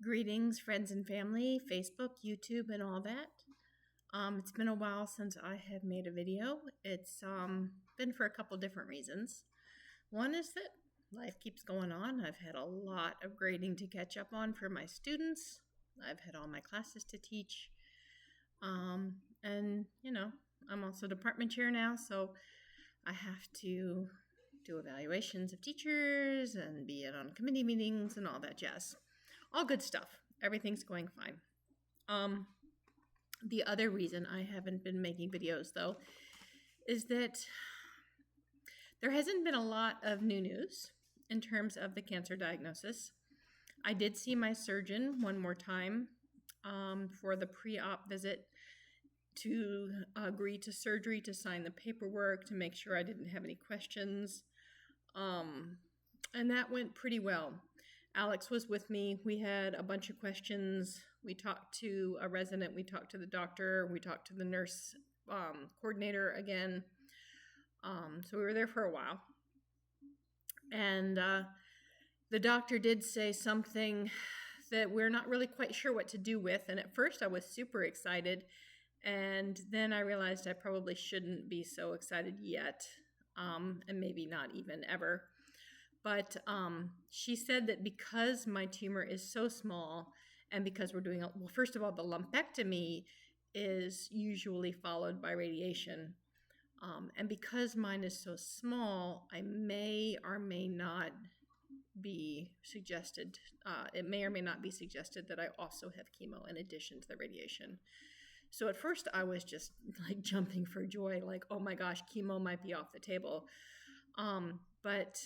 Greetings, friends and family, Facebook, YouTube, and all that. It's been a while since I have made a video. It's been for a couple different reasons. One is that life keeps going on. I've had a lot of grading to catch up on for my students. I've had all my classes to teach. And, I'm also department chair now, so I have to do evaluations of teachers and be on committee meetings and all that jazz. All good stuff. Everything's going fine. The other reason I haven't been making videos, though, is that there hasn't been a lot of new news in terms of the cancer diagnosis. I did see my surgeon one more time for the pre-op visit to agree to surgery, to sign the paperwork, to make sure I didn't have any questions. And that went pretty well. Alex was with me. We had a bunch of questions. We talked to a resident. We talked to the doctor. We talked to the nurse coordinator again. So we were there for a while. And the doctor did say something that we're not really quite sure what to do with. And at first I was super excited. And then I realized I probably shouldn't be so excited yet. And maybe not even ever. But she said that because my tumor is so small and because we're doing, well, first of all, the lumpectomy is usually followed by radiation. And because mine is so small, I may or may not be suggested, it may or may not be suggested that I also have chemo in addition to the radiation. So at first I was just like jumping for joy, like, oh my gosh, chemo might be off the table. But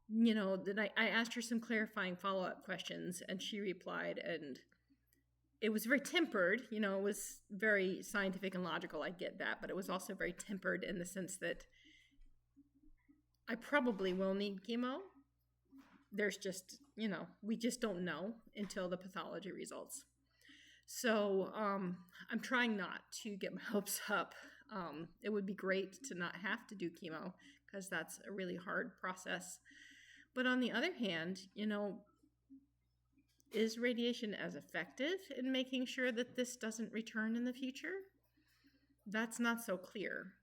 then I asked her some clarifying follow-up questions, and she replied, and it was very tempered. It was very scientific and logical. I get that, but it was also very tempered in the sense that I probably will need chemo. There's just, we just don't know until the pathology results. So I'm trying not to get my hopes up. It would be great to not have to do chemo because that's a really hard process. But on the other hand, is radiation as effective in making sure that this doesn't return in the future? That's not so clear.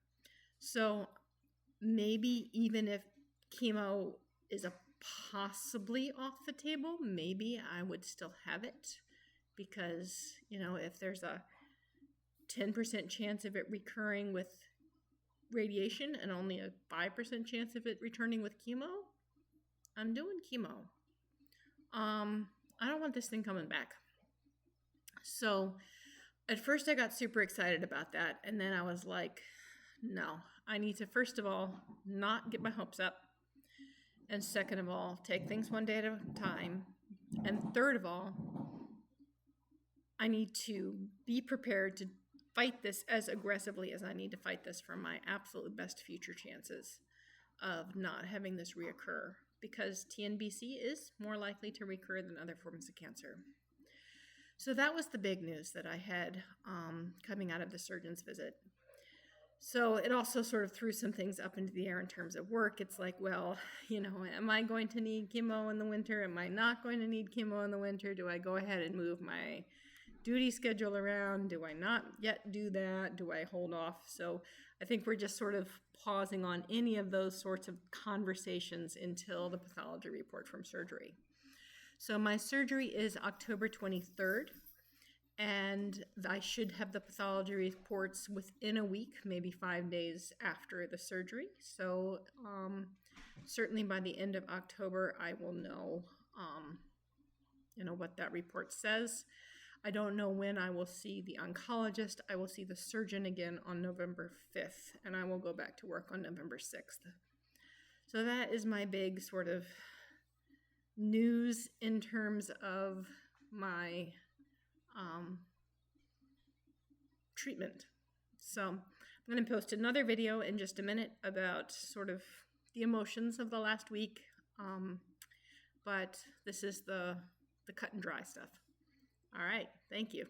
So maybe even if chemo is possibly off the table, maybe I would still have it. Because, if there's a 10% chance of it recurring with radiation and only a 5% chance of it returning with chemo, I'm doing chemo. I don't want this thing coming back. So at first I got super excited about that. And then I was like, no, I need to, first of all, not get my hopes up. And second of all, take things one day at a time. And third of all, I need to be prepared to fight this as aggressively as I need to fight this for my absolute best future chances of not having this reoccur, because TNBC is more likely to recur than other forms of cancer. So that was the big news that I had coming out of the surgeon's visit. So it also sort of threw some things up into the air in terms of work. It's like, well, am I going to need chemo in the winter? Am I not going to need chemo in the winter? Do I go ahead and move my duty schedule around? Do I not yet do that? Do I hold off? So I think we're just sort of pausing on any of those sorts of conversations until the pathology report from surgery. So my surgery is October 23rd. And I should have the pathology reports within a week, maybe 5 days after the surgery. So certainly by the end of October, I will know, what that report says. I don't know when I will see the oncologist. I will see the surgeon again on November 5th, and I will go back to work on November 6th. So that is my big sort of news in terms of my treatment. So I'm going to post another video in just a minute about sort of the emotions of the last week. But this is the cut and dry stuff. All right. Thank you.